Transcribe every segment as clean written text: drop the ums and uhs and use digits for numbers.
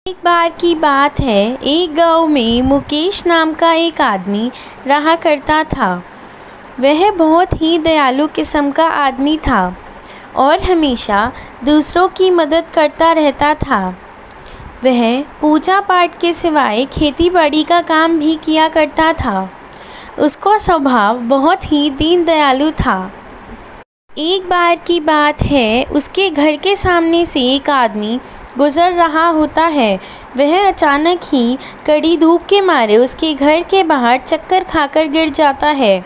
एक बार की बात है, एक गांव में मुकेश नाम का एक आदमी रहा करता था। वह बहुत ही दयालु किस्म का आदमी था और हमेशा दूसरों की मदद करता रहता था। वह पूजा पाठ के सिवाय खेती बाड़ी का काम भी किया करता था। उसका स्वभाव बहुत ही दीन दयालु था। एक बार की बात है, उसके घर के सामने से एक आदमी गुज़र रहा होता है। वह अचानक ही कड़ी धूप के मारे उसके घर के बाहर चक्कर खाकर गिर जाता है।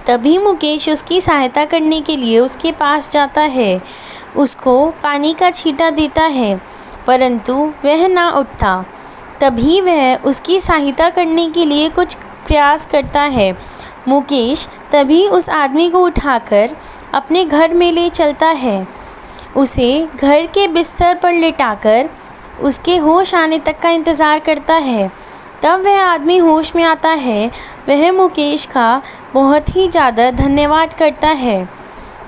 तभी मुकेश उसकी सहायता करने के लिए उसके पास जाता है। उसको पानी का छींटा देता है, परंतु वह ना उठता। तभी वह उसकी सहायता करने के लिए कुछ प्रयास करता है। मुकेश तभी उस आदमी को उठाकर अपने घर में ले चलता है। उसे घर के बिस्तर पर लिटाकर उसके होश आने तक का इंतज़ार करता है। तब वह आदमी होश में आता है। वह मुकेश का बहुत ही ज़्यादा धन्यवाद करता है।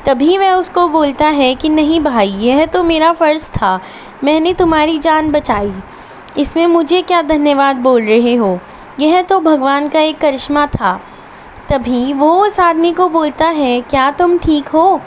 तभी वह उसको बोलता है कि नहीं भाई, यह तो मेरा फ़र्ज़ था, मैंने तुम्हारी जान बचाई, इसमें मुझे क्या धन्यवाद बोल रहे हो, यह तो भगवान का एक करिश्मा था। तभी वो उस आदमी को बोलता है, क्या तुम ठीक हो?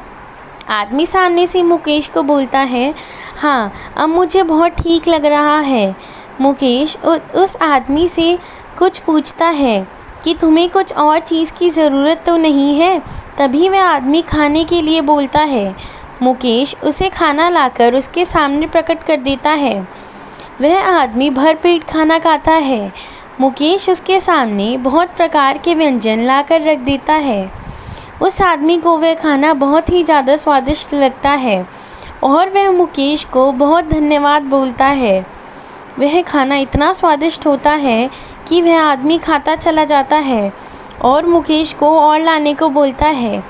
आदमी सामने से मुकेश को बोलता है, हाँ अब मुझे बहुत ठीक लग रहा है। मुकेश उस आदमी से कुछ पूछता है कि तुम्हें कुछ और चीज़ की ज़रूरत तो नहीं है? तभी वह आदमी खाने के लिए बोलता है। मुकेश उसे खाना लाकर उसके सामने प्रकट कर देता है। वह आदमी भरपेट खाना खाता है। मुकेश उसके सामने बहुत प्रकार के व्यंजन लाकर रख देता है। उस आदमी को वह खाना बहुत ही ज़्यादा स्वादिष्ट लगता है और वह मुकेश को बहुत धन्यवाद बोलता है। वह खाना इतना स्वादिष्ट होता है कि वह आदमी खाता चला जाता है और मुकेश को और लाने को बोलता है।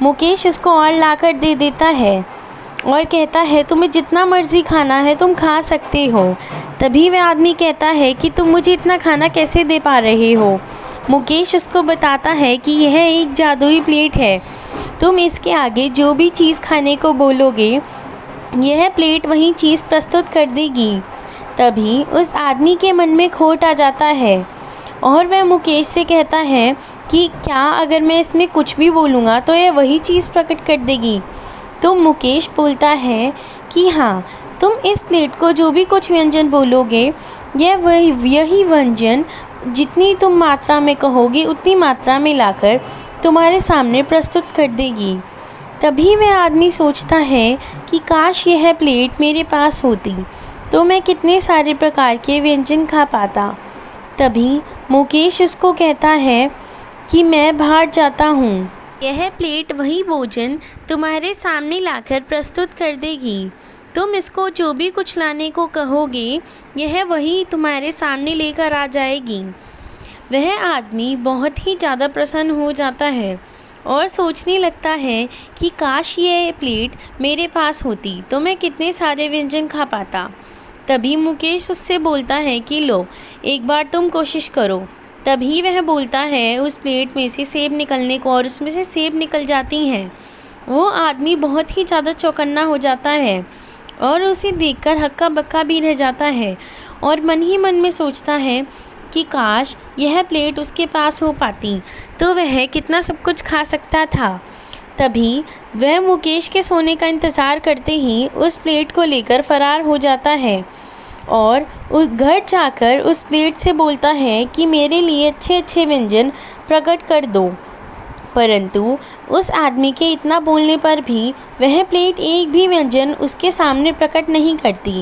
मुकेश उसको और लाकर दे देता है और कहता है, तुम्हें जितना मर्ज़ी खाना है तुम खा सकते हो। तभी वह आदमी कहता है कि तुम मुझे इतना खाना कैसे दे पा रहे हो? मुकेश उसको बताता है कि यह एक जादुई प्लेट है, तुम इसके आगे जो भी चीज़ खाने को बोलोगे यह प्लेट वही चीज़ प्रस्तुत कर देगी। तभी उस आदमी के मन में खोट आ जाता है और वह मुकेश से कहता है कि क्या अगर मैं इसमें कुछ भी बोलूँगा तो यह वही चीज़ प्रकट कर देगी? तो मुकेश बोलता है कि हाँ, तुम इस प्लेट को जो भी कुछ व्यंजन बोलोगे यही व्यंजन जितनी तुम मात्रा में कहोगे उतनी मात्रा में लाकर तुम्हारे सामने प्रस्तुत कर देगी। तभी वह आदमी सोचता है कि काश यह प्लेट मेरे पास होती तो मैं कितने सारे प्रकार के व्यंजन खा पाता। तभी मुकेश उसको कहता है कि मैं बाहर जाता हूँ, यह प्लेट वही भोजन तुम्हारे सामने लाकर प्रस्तुत कर देगी। तुम इसको जो भी कुछ लाने को कहोगे यह वही तुम्हारे सामने लेकर आ जाएगी। वह आदमी बहुत ही ज़्यादा प्रसन्न हो जाता है और सोचने लगता है कि काश ये प्लेट मेरे पास होती तो मैं कितने सारे व्यंजन खा पाता। तभी मुकेश उससे बोलता है कि लो, एक बार तुम कोशिश करो। तभी वह बोलता है उस प्लेट में से सेब निकलने को और उसमें से सेब निकल जाती हैं। वो आदमी बहुत ही ज़्यादा चौकन्ना हो जाता है और उसे देखकर हक्का बक्का भी रह जाता है और मन ही मन में सोचता है कि काश यह प्लेट उसके पास हो पाती तो वह कितना सब कुछ खा सकता था। तभी वह मुकेश के सोने का इंतज़ार करते ही उस प्लेट को लेकर फरार हो जाता है और उस घर जाकर उस प्लेट से बोलता है कि मेरे लिए अच्छे अच्छे व्यंजन प्रकट कर दो। परंतु उस आदमी के इतना बोलने पर भी वह प्लेट एक भी व्यंजन उसके सामने प्रकट नहीं करती।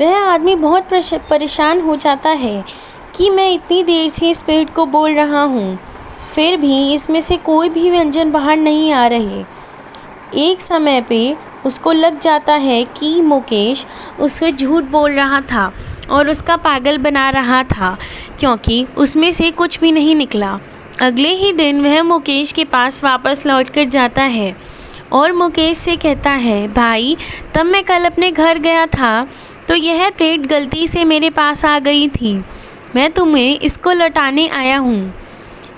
वह आदमी बहुत परेशान हो जाता है कि मैं इतनी देर से इस प्लेट को बोल रहा हूँ, फिर भी इसमें से कोई भी व्यंजन बाहर नहीं आ रहे। एक समय पे उसको लग जाता है कि मुकेश उससे झूठ बोल रहा था और उसका पागल बना रहा था, क्योंकि उसमें से कुछ भी नहीं निकला। अगले ही दिन वह मुकेश के पास वापस लौट कर जाता है और मुकेश से कहता है, भाई तब मैं कल अपने घर गया था तो यह प्लेट गलती से मेरे पास आ गई थी, मैं तुम्हें इसको लौटाने आया हूँ।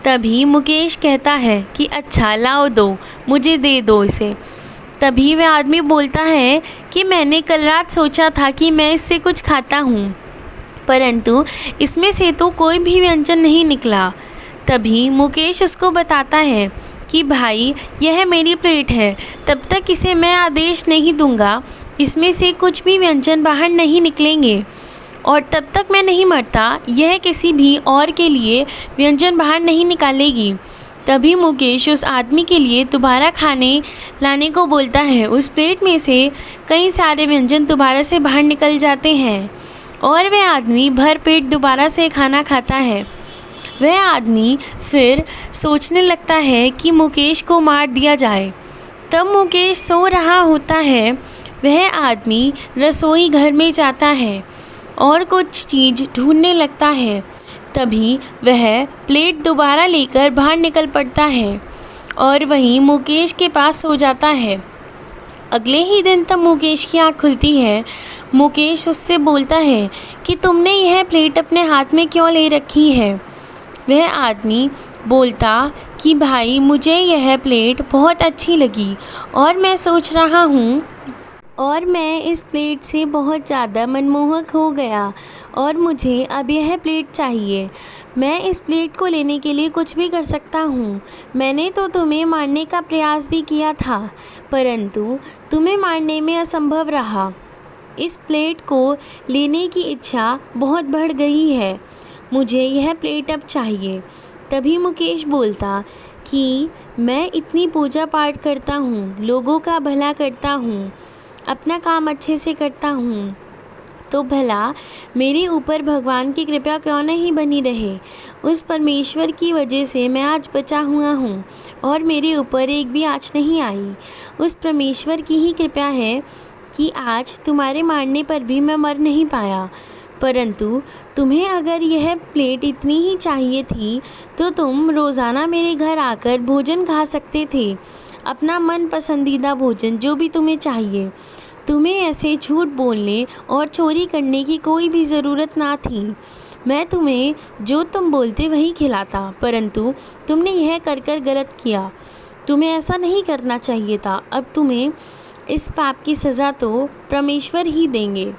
तभी मुकेश कहता है कि अच्छा लाओ, दो मुझे दे दो इसे। तभी वह आदमी बोलता है कि मैंने कल रात सोचा था कि मैं इससे कुछ खाता हूँ, परंतु इसमें से तो कोई भी व्यंजन नहीं निकला। तभी मुकेश उसको बताता है कि भाई यह मेरी प्लेट है, तब तक इसे मैं आदेश नहीं दूंगा, इसमें से कुछ भी व्यंजन बाहर नहीं निकलेंगे और तब तक मैं नहीं मरता, यह किसी भी और के लिए व्यंजन बाहर नहीं निकालेगी। तभी मुकेश उस आदमी के लिए दोबारा खाने लाने को बोलता है। उस प्लेट में से कई सारे व्यंजन दोबारा से बाहर निकल जाते हैं और वह आदमी भर पेट दोबारा से खाना खाता है। वह आदमी फिर सोचने लगता है कि मुकेश को मार दिया जाए। तब मुकेश सो रहा होता है। वह आदमी रसोई घर में जाता है और कुछ चीज़ ढूंढने लगता है। तभी वह प्लेट दोबारा लेकर बाहर निकल पड़ता है और वहीं मुकेश के पास सो जाता है। अगले ही दिन तब मुकेश की आँख खुलती है। मुकेश उससे बोलता है कि तुमने यह प्लेट अपने हाथ में क्यों ले रखी है। वह आदमी बोलता कि भाई मुझे यह प्लेट बहुत अच्छी लगी और मैं सोच रहा हूँ और मैं इस प्लेट से बहुत ज़्यादा मनमोहक हो गया और मुझे अब यह प्लेट चाहिए। मैं इस प्लेट को लेने के लिए कुछ भी कर सकता हूँ। मैंने तो तुम्हें मारने का प्रयास भी किया था, परंतु तुम्हें मारने में असंभव रहा। इस प्लेट को लेने की इच्छा बहुत बढ़ गई है। मुझे यह प्लेट अब चाहिए। तभी मुकेश बोलता कि मैं इतनी पूजा पाठ करता हूँ, लोगों का भला करता हूँ, अपना काम अच्छे से करता हूँ, तो भला मेरे ऊपर भगवान की कृपा क्यों नहीं बनी रहे। उस परमेश्वर की वजह से मैं आज बचा हुआ हूँ और मेरे ऊपर एक भी आँच नहीं आई। उस परमेश्वर की ही कृपा है कि आज तुम्हारे मारने पर भी मैं मर नहीं पाया। परंतु तुम्हें अगर यह प्लेट इतनी ही चाहिए थी तो तुम रोज़ाना मेरे घर आकर भोजन खा सकते थे, अपना मन पसंदीदा भोजन जो भी तुम्हें चाहिए। तुम्हें ऐसे झूठ बोलने और चोरी करने की कोई भी ज़रूरत ना थी। मैं तुम्हें जो तुम बोलते वही खिलाता, परंतु तुमने यह कर गलत किया। तुम्हें ऐसा नहीं करना चाहिए था। अब तुम्हें इस पाप की सज़ा तो परमेश्वर ही देंगे।